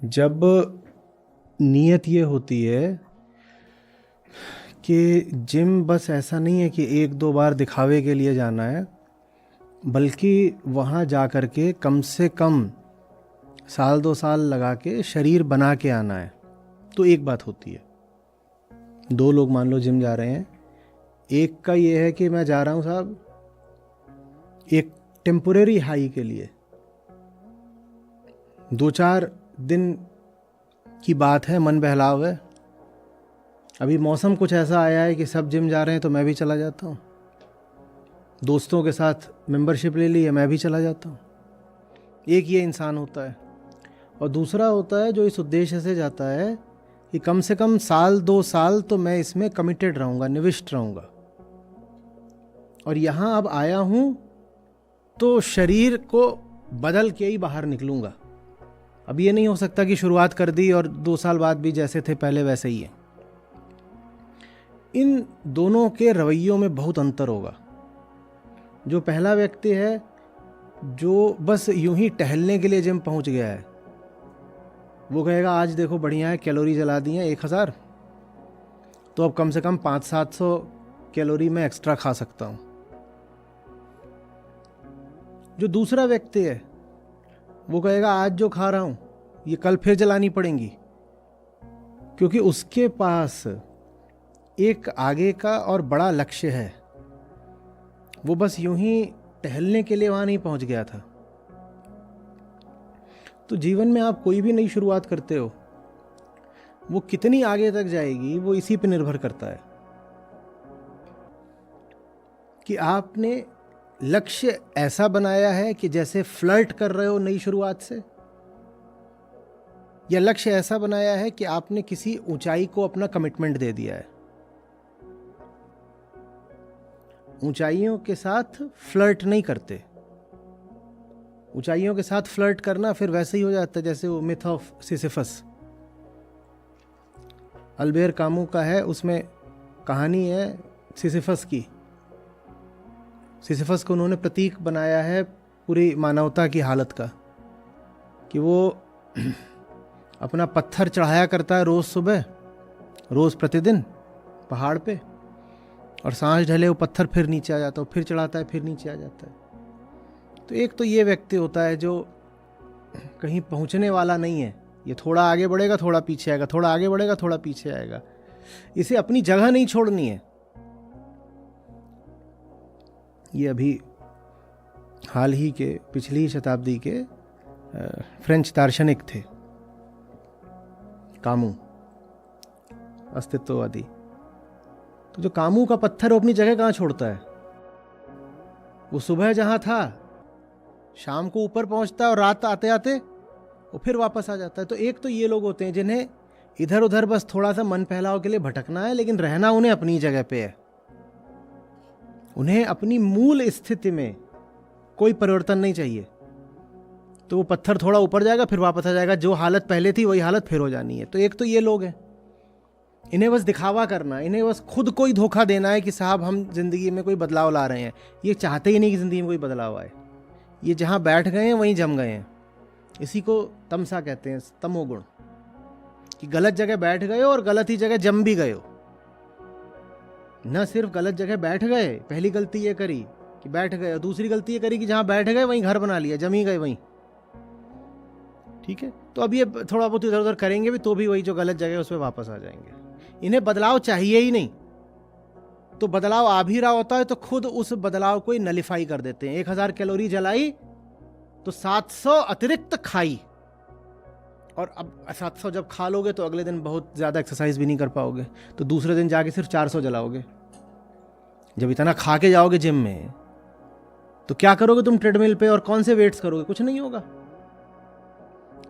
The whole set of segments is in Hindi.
जब नीयत ये होती है कि जिम बस ऐसा नहीं है कि एक दो बार दिखावे के लिए जाना है, बल्कि वहाँ जा कर के कम से कम साल 2 साल लगा के शरीर बना के आना है, तो एक बात होती है। दो लोग मान लो जिम जा रहे हैं, एक का ये है कि मैं जा रहा हूँ साहब एक टेम्पोरेरी हाई के लिए, 2-4 दिन की बात है, मन बहलाव है, अभी मौसम कुछ ऐसा आया है कि सब जिम जा रहे हैं तो मैं भी चला जाता हूँ, दोस्तों के साथ मेंबरशिप ले ली है मैं भी चला जाता हूँ। एक ये इंसान होता है, और दूसरा होता है जो इस उद्देश्य से जाता है कि कम से कम साल 2 साल तो मैं इसमें कमिटेड रहूँगा, निविष्ट रहूँगा, और यहाँ अब आया हूँ तो शरीर को बदल के ही बाहर निकलूँगा। अब ये नहीं हो सकता कि शुरुआत कर दी और 2 साल बाद भी जैसे थे पहले वैसे ही है। इन दोनों के रवैयों में बहुत अंतर होगा। जो पहला व्यक्ति है जो बस यूं ही टहलने के लिए जिम पहुंच गया है, वो कहेगा आज देखो बढ़िया है, कैलोरी जला दी है 1000, तो अब कम से कम 500-700 कैलोरी में एक्स्ट्रा खा सकता हूं। जो दूसरा व्यक्ति है वो कहेगा आज जो खा रहा हूं ये कल फिर जलानी पड़ेंगी, क्योंकि उसके पास एक आगे का और बड़ा लक्ष्य है। वो बस यूं ही टहलने के लिए वहां नहीं पहुंच गया था। तो जीवन में आप कोई भी नई शुरुआत करते हो, वो कितनी आगे तक जाएगी वो इसी पे निर्भर करता है कि आपने लक्ष्य ऐसा बनाया है कि जैसे फ्लर्ट कर रहे हो नई शुरुआत से, या लक्ष्य ऐसा बनाया है कि आपने किसी ऊंचाई को अपना कमिटमेंट दे दिया है। ऊंचाइयों के साथ फ्लर्ट नहीं करते। ऊंचाइयों के साथ फ्लर्ट करना फिर वैसे ही हो जाता है जैसे वो myth of Sisyphus, Albert Camus का है, उसमें कहानी है सिसिफस की। सिसिफस को उन्होंने प्रतीक बनाया है पूरी मानवता की हालत का, कि वो अपना पत्थर चढ़ाया करता है रोज सुबह, रोज प्रतिदिन पहाड़ पे, और सांझ ढले वो पत्थर फिर नीचे आ जाता है, फिर चढ़ाता है, फिर नीचे आ जाता है। तो एक तो ये व्यक्ति होता है जो कहीं पहुंचने वाला नहीं है, ये थोड़ा आगे बढ़ेगा थोड़ा पीछे आएगा, थोड़ा आगे बढ़ेगा थोड़ा पीछे आएगा, इसे अपनी जगह नहीं छोड़नी है। ये अभी हाल ही के पिछली शताब्दी के फ्रेंच दार्शनिक थे कामू, अस्तित्ववादी। तो जो कामू का पत्थर वो अपनी जगह कहाँ छोड़ता है, वो सुबह जहां था शाम को ऊपर पहुंचता है और रात आते आते वो फिर वापस आ जाता है। तो एक तो ये लोग होते हैं जिन्हें इधर उधर बस थोड़ा सा मन बहलाव के लिए भटकना है, लेकिन रहना उन्हें अपनी जगह पे है। उन्हें अपनी मूल स्थिति में कोई परिवर्तन नहीं चाहिए। तो वो पत्थर थोड़ा ऊपर जाएगा फिर वापस आ जाएगा, जो हालत पहले थी वही हालत फिर हो जानी है। तो एक तो ये लोग हैं, इन्हें बस दिखावा करना, इन्हें बस खुद को ही धोखा देना है कि साहब हम जिंदगी में कोई बदलाव ला रहे हैं। ये चाहते ही नहीं कि जिंदगी में कोई बदलाव आए, ये जहां बैठ गए हैं वहीं जम गए हैं। इसी को तमसा कहते हैं, तमोगुण, कि गलत जगह बैठ गए हो और गलत ही जगह जम भी गए हो। न सिर्फ गलत जगह बैठ गए, पहली गलती ये करी कि बैठ गए, और दूसरी गलती ये करी कि जहां बैठ गए वहीं घर बना लिया, जम ही गए वहीं। ठीक है, तो अब ये थोड़ा बहुत इधर उधर करेंगे भी तो भी वही जो गलत जगह है उस पर वापस आ जाएंगे। इन्हें बदलाव चाहिए ही नहीं। तो बदलाव आ भी रहा होता है तो खुद उस बदलाव को ही नलिफाई कर देते हैं। 1000 कैलोरी जलाई तो 700 अतिरिक्त खाई, और अब 700 जब खा लोगे तो अगले दिन बहुत ज्यादा एक्सरसाइज भी नहीं कर पाओगे, तो दूसरे दिन जाके सिर्फ 400 जलाओगे। जब इतना खा के जाओगे जिम में तो क्या करोगे तुम ट्रेडमिल पे, और कौन से वेट्स करोगे, कुछ नहीं होगा।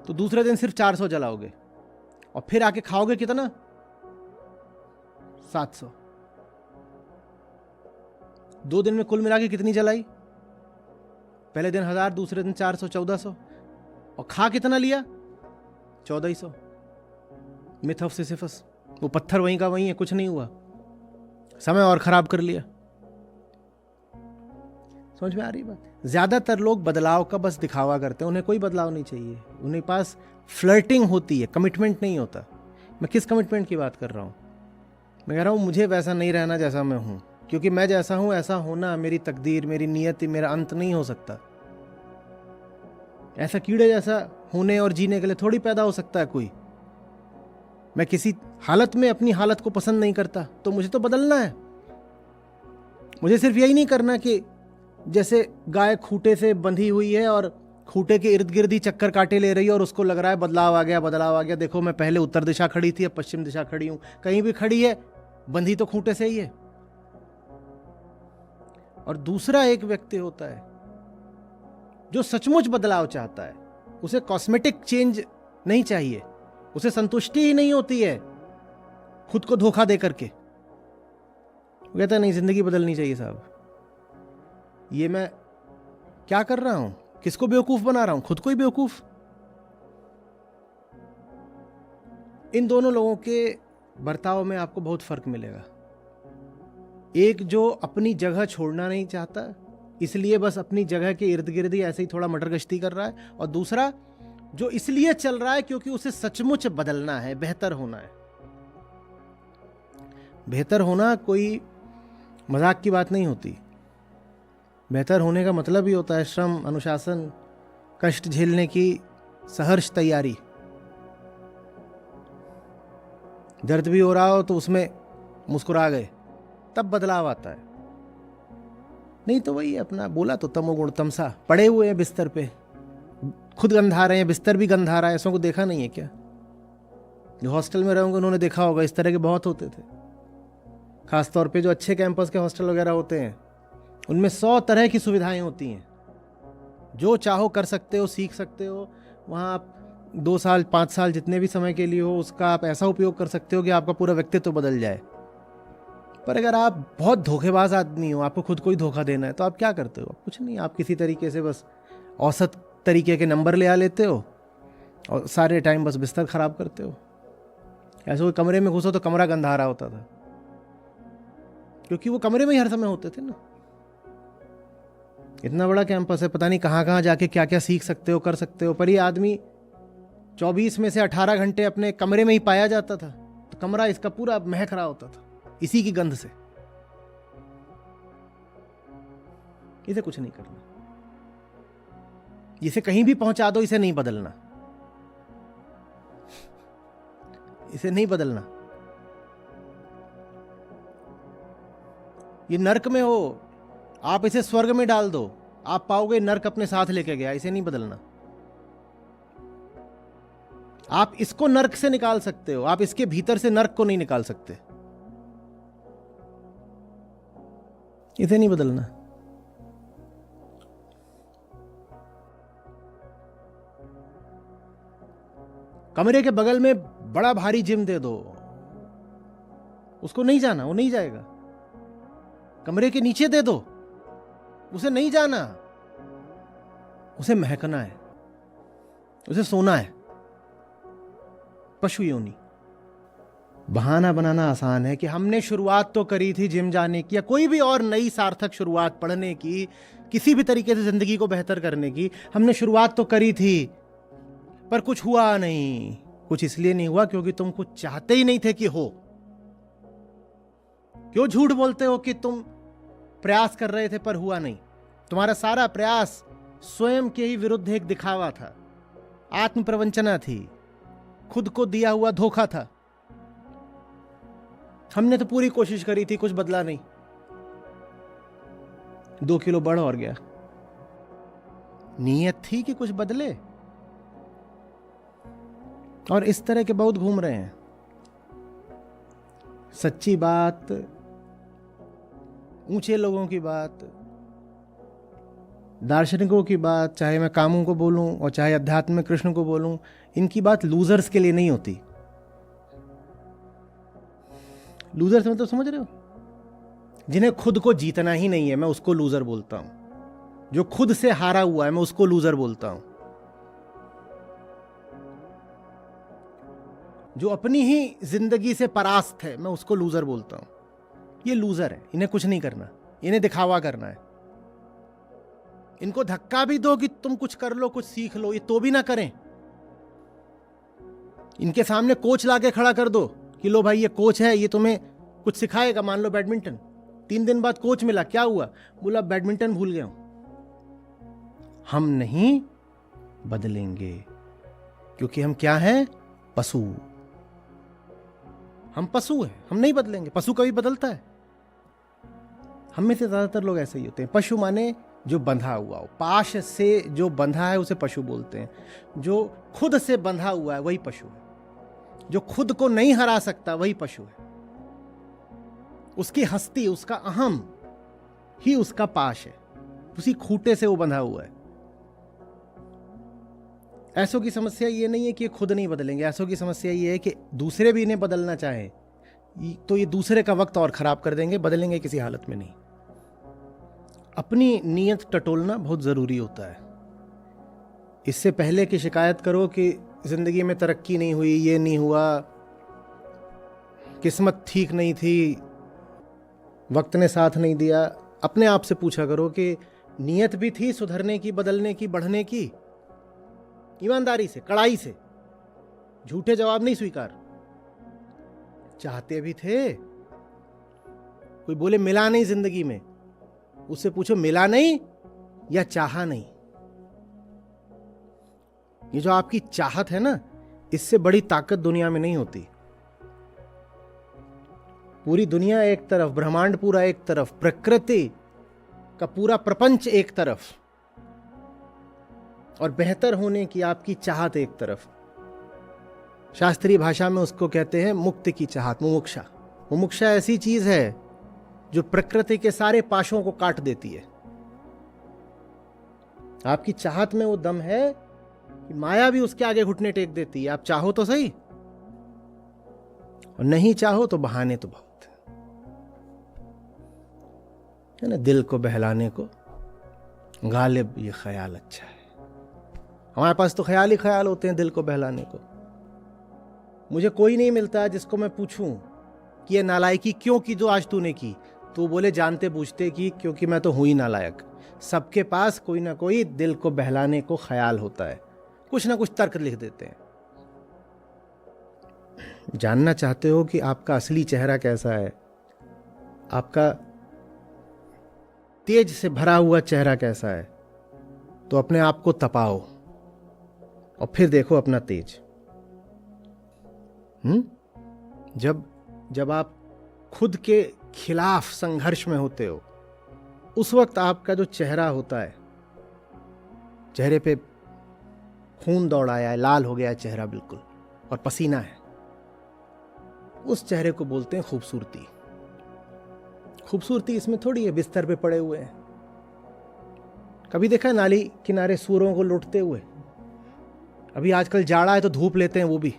तो दूसरे दिन सिर्फ 400 जलाओगे, और फिर आके खाओगे कितना, 700। 2 दिन में कुल मिला के कितनी जलाई, पहले दिन 1000, दूसरे दिन 400, 1400, और खा कितना लिया, 1400। मिथ ऑफ सिसिफस, वो पत्थर वहीं का वहीं है, कुछ नहीं हुआ, समय और खराब कर लिया। समझ में आ रही बात? ज्यादातर लोग बदलाव का बस दिखावा करते हैं, उन्हें कोई बदलाव नहीं चाहिए, उन्हें पास फ्लर्टिंग होती है, कमिटमेंट नहीं होता। मैं किस कमिटमेंट की बात कर रहा हूँ? मैं कह रहा हूँ मुझे वैसा नहीं रहना जैसा मैं हूँ, क्योंकि मैं जैसा हूँ ऐसा होना मेरी तकदीर, मेरी नियति, मेरा अंत नहीं हो सकता। ऐसा कीड़े जैसा होने और जीने के लिए थोड़ी पैदा हो सकता है कोई। मैं किसी हालत में अपनी हालत को पसंद नहीं करता तो मुझे तो बदलना है। मुझे सिर्फ यही नहीं करना कि जैसे गाय खूंटे से बंधी हुई है और खूंटे के इर्द गिर्द ही चक्कर काटे ले रही है और उसको लग रहा है बदलाव आ गया, बदलाव आ गया, देखो मैं पहले उत्तर दिशा खड़ी थी अब पश्चिम दिशा खड़ी हूं। कहीं भी खड़ी है, बंधी तो खूंटे से ही है। और दूसरा एक व्यक्ति होता है जो सचमुच बदलाव चाहता है, उसे कॉस्मेटिक चेंज नहीं चाहिए, उसे संतुष्टि ही नहीं होती है खुद को धोखा दे करके। वो कहता है नहीं, जिंदगी बदलनी चाहिए साहब। ये मैं क्या कर रहा हूं? किसको बेवकूफ बना रहा हूं? खुद को ही बेवकूफ। इन दोनों लोगों के बर्ताव में आपको बहुत फर्क मिलेगा। एक जो अपनी जगह छोड़ना नहीं चाहता, इसलिए बस अपनी जगह के इर्द गिर्द ही ऐसे ही थोड़ा मटर गश्ती कर रहा है, और दूसरा जो इसलिए चल रहा है क्योंकि उसे सचमुच बदलना है, बेहतर होना है। बेहतर होना कोई मजाक की बात नहीं होती। बेहतर होने का मतलब ही होता है श्रम, अनुशासन, कष्ट झेलने की सहर्ष तैयारी। दर्द भी हो रहा हो तो उसमें मुस्कुरा गए, तब बदलाव आता है। नहीं तो वही अपना बोला तो तमोगुण तमसा, पड़े हुए हैं बिस्तर पे, खुद गंधा रहे हैं, बिस्तर भी गंधा रहा है। ऐसों को देखा नहीं है क्या? जो हॉस्टल में रहोगे उन्होंने देखा होगा, इस तरह के बहुत होते थे। खासतौर पे जो अच्छे कैंपस के हॉस्टल वगैरह होते हैं उनमें 100 तरह की सुविधाएं होती हैं। जो चाहो कर सकते हो, सीख सकते हो। वहाँ आप 2 साल 5 साल जितने भी समय के लिए हो उसका आप ऐसा उपयोग कर सकते हो कि आपका पूरा व्यक्तित्व बदल जाए। पर अगर आप बहुत धोखेबाज आदमी हो, आपको खुद को ही धोखा देना है, तो आप क्या करते हो? कुछ नहीं, आप किसी तरीके से बस औसत तरीके के नंबर ले आ लेते हो और सारे टाइम बस बिस्तर खराब करते हो। ऐसे कोई कमरे में घुसो तो कमरा गंधा रहा होता था, क्योंकि वो कमरे में ही हर समय होते थे ना। इतना बड़ा कैंपस है, पता नहीं कहाँ कहाँ जाके क्या क्या सीख सकते हो, कर सकते हो। पर ये आदमी 24 में से 18 घंटे अपने कमरे में ही पाया जाता था, तो कमरा इसका पूरा महक रहा होता था इसी की गंध से। इसे कुछ नहीं करना, इसे कहीं भी पहुंचा दो, इसे नहीं बदलना, इसे नहीं बदलना। ये नर्क में हो, आप इसे स्वर्ग में डाल दो, आप पाओगे नर्क अपने साथ लेके गया। इसे नहीं बदलना। आप इसको नर्क से निकाल सकते हो, आप इसके भीतर से नर्क को नहीं निकाल सकते। इसे नहीं बदलना। कमरे के बगल में बड़ा भारी जिम दे दो, उसको नहीं जाना, वो नहीं जाएगा। कमरे के नीचे दे दो, उसे नहीं जाना। उसे महकना है, उसे सोना है। पशु योनि। बहाना बनाना आसान है कि हमने शुरुआत तो करी थी जिम जाने की या कोई भी और नई सार्थक शुरुआत, पढ़ने की, किसी भी तरीके से जिंदगी को बेहतर करने की हमने शुरुआत तो करी थी, पर कुछ हुआ नहीं। कुछ इसलिए नहीं हुआ क्योंकि तुम कुछ चाहते ही नहीं थे कि हो। क्यों झूठ बोलते हो कि तुम प्रयास कर रहे थे पर हुआ नहीं? तुम्हारा सारा प्रयास स्वयं के ही विरुद्ध एक दिखावा था, आत्म प्रवंचना थी, खुद को दिया हुआ धोखा था। हमने तो पूरी कोशिश करी थी, कुछ बदला नहीं। 2 किलो बढ़ और गया। नीयत थी कि कुछ बदले, और इस तरह के बहुत घूम रहे हैं। सच्ची बात, ऊंचे लोगों की बात, दार्शनिकों की बात, चाहे मैं कामों को बोलूं और चाहे अध्यात्म में कृष्ण को बोलूं, इनकी बात लूजर्स के लिए नहीं होती। लूजर्स मतलब समझ रहे हो? जिन्हें खुद को जीतना ही नहीं है, मैं उसको लूजर बोलता हूं। जो खुद से हारा हुआ है, मैं उसको लूजर बोलता हूं। जो अपनी ही जिंदगी से परास्त है, मैं उसको लूजर बोलता हूं। ये लूजर है, इन्हें कुछ नहीं करना, इन्हें दिखावा करना है। इनको धक्का भी दो कि तुम कुछ कर लो, कुछ सीख लो, ये तो भी ना करें। इनके सामने कोच लाके खड़ा कर दो कि लो भाई ये कोच है, ये तुम्हें कुछ सिखाएगा। मान लो बैडमिंटन, 3 दिन बाद कोच मिला, क्या हुआ? बोला बैडमिंटन भूल गया हूं। हम नहीं बदलेंगे, क्योंकि हम क्या हैं? पशु। हम पशु हैं, हम नहीं बदलेंगे। पशु कभी बदलता है? हम में से ज्यादातर लोग ऐसे ही होते हैं। पशु माने जो बंधा हुआ हो, पाश से जो बंधा है उसे पशु बोलते हैं। जो खुद से बंधा हुआ है वही पशु है। जो खुद को नहीं हरा सकता वही पशु है। उसकी हस्ती, उसका अहम ही उसका पाश है, उसी खूंटे से वो बंधा हुआ है। ऐसों की समस्या ये नहीं है कि ये खुद नहीं बदलेंगे, ऐसों की समस्या ये है कि दूसरे भी इन्हें बदलना चाहे तो ये दूसरे का वक्त और खराब कर देंगे, बदलेंगे किसी हालत में नहीं। अपनी नीयत टटोलना बहुत जरूरी होता है। इससे पहले कि शिकायत करो कि जिंदगी में तरक्की नहीं हुई, ये नहीं हुआ, किस्मत ठीक नहीं थी, वक्त ने साथ नहीं दिया, अपने आप से पूछा करो कि नीयत भी थी सुधरने की, बदलने की, बढ़ने की। ईमानदारी से, कड़ाई से, झूठे जवाब नहीं स्वीकार। चाहते भी थे। कोई बोले मिला नहीं जिंदगी में, उससे पूछो मिला नहीं या चाहा नहीं। ये जो आपकी चाहत है ना, इससे बड़ी ताकत दुनिया में नहीं होती। पूरी दुनिया एक तरफ, ब्रह्मांड पूरा एक तरफ, प्रकृति का पूरा प्रपंच एक तरफ, और बेहतर होने की आपकी चाहत एक तरफ। शास्त्रीय भाषा में उसको कहते हैं मुक्ति की चाहत, मुमुक्षा। मुमुक्षा ऐसी चीज है जो प्रकृति के सारे पाशों को काट देती है। आपकी चाहत में वो दम है कि माया भी उसके आगे घुटने टेक देती है। आप चाहो तो सही, और नहीं चाहो तो बहाने तो बहुत है ना। दिल को बहलाने को गालिब ये ख्याल अच्छा है। हमारे पास तो ख्याल ही ख्याल होते हैं दिल को बहलाने को। मुझे कोई नहीं मिलता जिसको मैं पूछूं कि ये नालायकी क्यों की जो आज तूने की, तो बोले जानते बूझते की, क्योंकि मैं तो हूं ही नालायक। सबके पास कोई ना कोई दिल को बहलाने को ख्याल होता है, कुछ ना कुछ तर्क लिख देते हैं। जानना चाहते हो कि आपका असली चेहरा कैसा है, आपका तेज से भरा हुआ चेहरा कैसा है, तो अपने आप को तपाओ और फिर देखो अपना तेज। जब आप खुद के खिलाफ संघर्ष में होते हो, उस वक्त आपका जो चेहरा होता है, चेहरे पे खून दौड़ाया है, लाल हो गया है चेहरा बिल्कुल, और पसीना है, उस चेहरे को बोलते हैं खूबसूरती। खूबसूरती इसमें थोड़ी है बिस्तर पे पड़े हुए हैं। कभी देखा नाली किनारे सूअरों को लुटते हुए? अभी आजकल जाड़ा है तो धूप लेते हैं वो भी,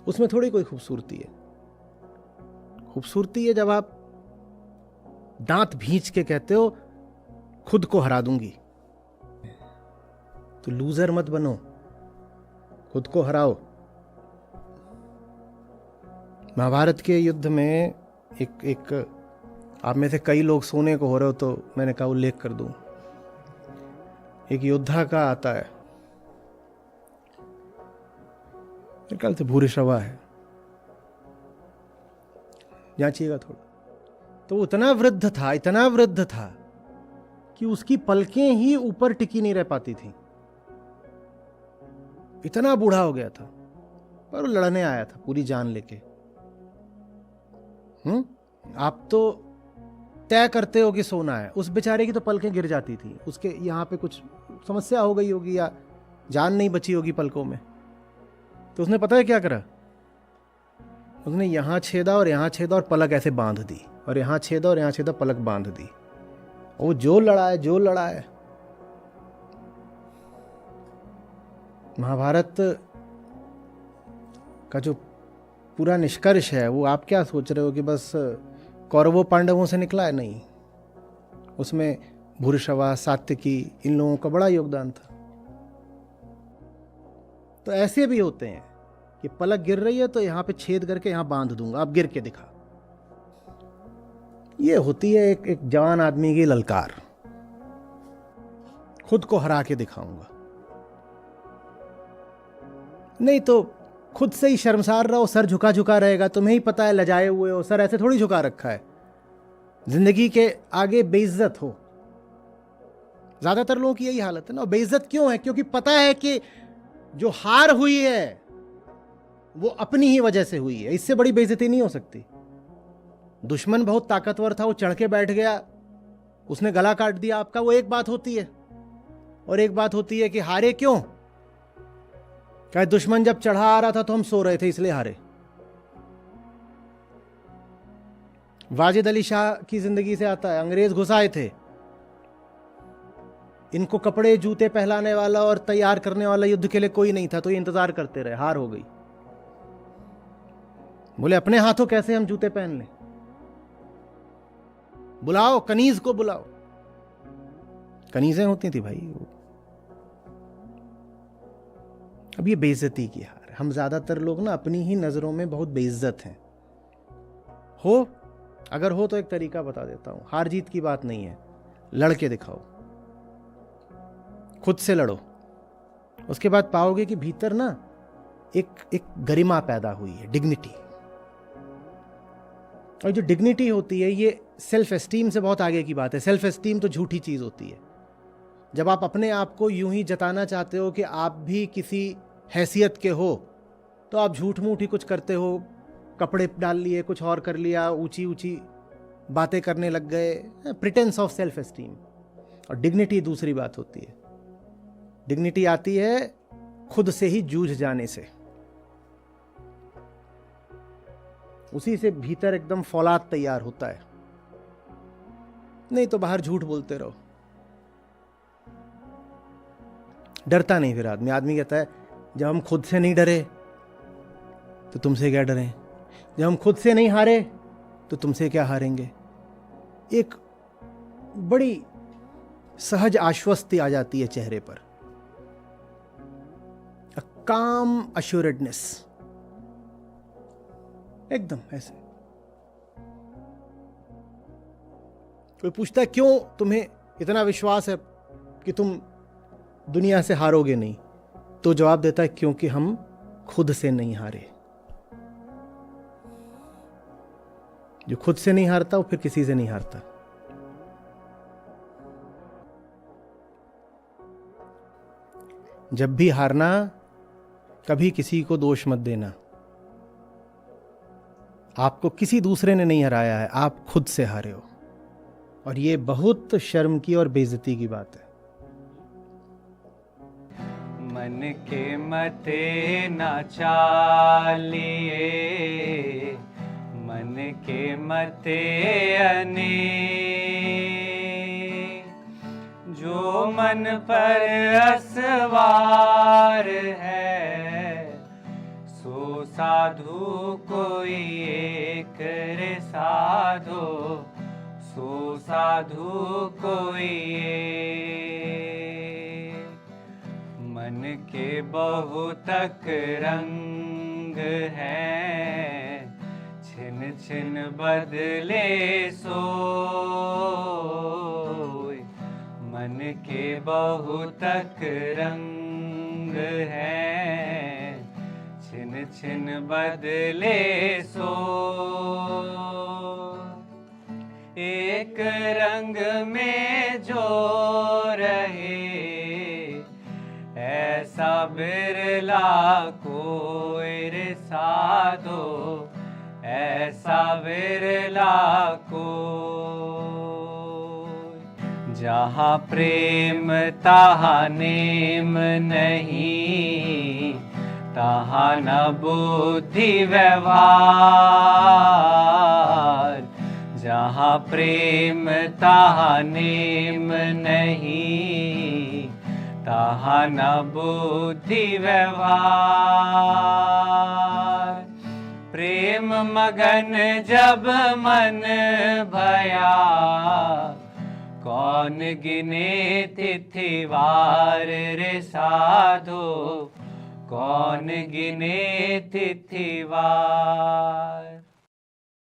उसमें थोड़ी कोई खूबसूरती है। खूबसूरती है जब आप दांत भींच के कहते हो खुद को हरा दूंगी। तो लूजर मत बनो, खुद को हराओ। महाभारत के युद्ध में एक आप में से कई लोग सोने को हो रहे हो तो मैंने कहा उल्लेख कर दूं। एक योद्धा का आता है, मेरे ख्याल से भूरिश्रवा है, जांचिएगा थोड़ा। तो वो इतना वृद्ध था कि उसकी पलकें ही ऊपर टिकी नहीं रह पाती थी, इतना बूढ़ा हो गया था। पर वो लड़ने आया था पूरी जान लेके। आप तो तय करते हो कि सोना है, उस बेचारे की तो पलकें गिर जाती थी। उसके यहाँ पे कुछ समस्या हो गई होगी या जान नहीं बची होगी पलकों में। तो उसने पता है क्या करा? उसने यहां छेदा और यहां छेदा और पलक ऐसे बांध दी, और यहां छेदा और यहां छेदा, पलक बांध दी। वो जो लड़ा है। महाभारत का जो पूरा निष्कर्ष है वो आप क्या सोच रहे हो कि बस कौरवों पांडवों से निकला है? नहीं, उसमें भूरिश्रवा, सात्यकी, इन लोगों का बड़ा योगदान था। तो ऐसे भी होते हैं कि पलक गिर रही है तो यहां पे छेद करके यहां बांध दूंगा, अब गिर के दिखा। ये होती है एक जवान आदमी की ललकार। खुद को हरा के दिखाऊंगा। नहीं तो खुद से ही शर्मसार रहो, सर झुका झुका रहेगा, तुम्हें ही पता है लजाए हुए हो, सर ऐसे थोड़ी झुका रखा है। जिंदगी के आगे बेइज्जत हो। ज्यादातर लोगों की यही हालत है ना। बेइज्जत क्यों है? क्योंकि पता है कि जो हार हुई है वो अपनी ही वजह से हुई है, इससे बड़ी बेइज्जती नहीं हो सकती। दुश्मन बहुत ताकतवर था, वो चढ़ के बैठ गया, उसने गला काट दिया आपका, वो एक बात होती है। और एक बात होती है कि हारे क्यों? क्या दुश्मन जब चढ़ा आ रहा था तो हम सो रहे थे इसलिए हारे। वाजिद अली शाह की जिंदगी से आता है, अंग्रेज घुस आए थे, इनको कपड़े जूते पहनाने वाला और तैयार करने वाला युद्ध के लिए कोई नहीं था, तो ये इंतजार करते रहे, हार हो गई। बोले अपने हाथों कैसे हम जूते पहन लें, बुलाओ कनीज को बुलाओ। कनीजें होती थी भाई वो। अब ये बेइज्जती की हार। हम ज्यादातर लोग ना अपनी ही नजरों में बहुत बेइज्जत हैं। अगर हो तो एक तरीका बता देता हूं, हार जीत की बात नहीं है, लड़के दिखाओ, खुद से लड़ो। उसके बाद पाओगे कि भीतर ना एक गरिमा पैदा हुई है, डिग्निटी। और जो डिग्निटी होती है ये सेल्फ एस्टीम से बहुत आगे की बात है। सेल्फ एस्टीम तो झूठी चीज होती है। जब आप अपने आप को यूं ही जताना चाहते हो कि आप भी किसी हैसियत के हो, तो आप झूठ मूठ ही कुछ करते हो, कपड़े डाल लिए, कुछ और कर लिया, ऊंची ऊंची बातें करने लग गए, प्रिटेंस ऑफ सेल्फ एस्टीम। और डिग्निटी दूसरी बात होती है। डिग्निटी आती है खुद से ही जूझ जाने से, उसी से भीतर एकदम फौलाद तैयार होता है। नहीं तो बाहर झूठ बोलते रहो, डरता नहीं फिर आदमी कहता है जब हम खुद से नहीं डरे तो तुमसे क्या डरें, जब हम खुद से नहीं हारे तो तुमसे क्या हारेंगे। एक बड़ी सहज आश्वस्ति आ जाती है चेहरे पर, अ काम अश्योर्डनेस, एकदम ऐसे। कोई पूछता है क्यों तुम्हें इतना विश्वास है कि तुम दुनिया से हारोगे नहीं, तो जवाब देता है क्योंकि हम खुद से नहीं हारे। जो खुद से नहीं हारता वो फिर किसी से नहीं हारता। जब भी हारना, कभी किसी को दोष मत देना। आपको किसी दूसरे ने नहीं हराया है, आप खुद से हारे हो। और ये बहुत शर्म की और बेइज्जती की बात है। मन के मते न चालिए, मन के मते अने, जो मन पर असवार है, सो साधु कोई एक रे साधो, सो साधु कोई एक। मन के बहुतक रंग हैं, छिन छिन बदले सोय। मन के बहुतक रंग हैं, छिन छिन बदले सोय। एक रंग में जो रहे, ऐसा बिरला कोई रे साधो, ऐसा बिरला कोई। जहाँ प्रेम तहाँ नेम नहीं, तहाँ न बुद्धि व्यवहार। जहाँ प्रेम तहाँ नेम नहीं, तहाँ न बुद्धि व्यवहार। प्रेम मगन जब मन भया, कौन गिने तिथिवार रे साधो, कौन गिने तिथिवार।